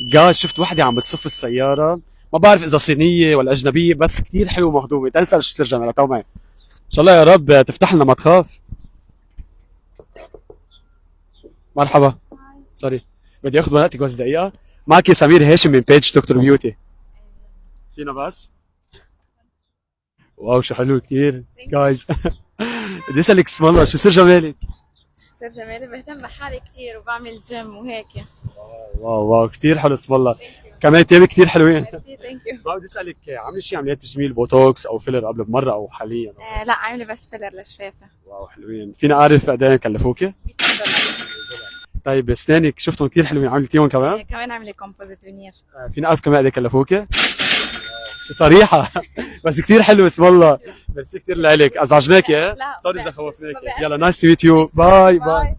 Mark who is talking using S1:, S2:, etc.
S1: جاي شفت وحده عم بتصف السياره، ما بعرف اذا صينيه ولا اجنبيه، بس كثير حلوه مهضومه. تعال نسال شو سر جمالها، تو معي. ان شاء الله يا رب تفتح لنا ما تخاف. مرحبا. سوري، بدي اخذ ورقتك بس دقيقه. معك سمير هاشم من بيج دكتور بيوتي. فينا بس. واو شو حلو كثير جايز. بدي اسالك اسم الله، شو سر جمالك؟
S2: سر جمالي بهتم بحالي كتير وبعمل جيم وهيك.
S1: واو واو كثير حلو اسم الله. كمان تيابك كثير حلوين.
S2: ميرسي ثانك يو.
S1: ما بدي اسالك، عامله شيء عمليات تجميل بوتوكس او فيلر قبل بمره او حاليا؟
S2: لا عامله بس فيلر لشفافه.
S1: واو حلوين. فينا اعرف قد ايه كلفوكي؟
S2: $100.
S1: طيب اسنانك شفتهم كثير حلوين، عملتيهم كمان؟
S2: كمان عامله كومبوزيت فينير.
S1: فينا اعرف كمان قد ايه كلفوكي؟ شو صريحه. بس كثير حلو اسم الله. ميرسي كثير لك، ازعجناك يا؟
S2: لا
S1: سوري اذا خوفناك.
S2: ما بأسف.
S1: يلا نايس تو ميت يو، باي باي.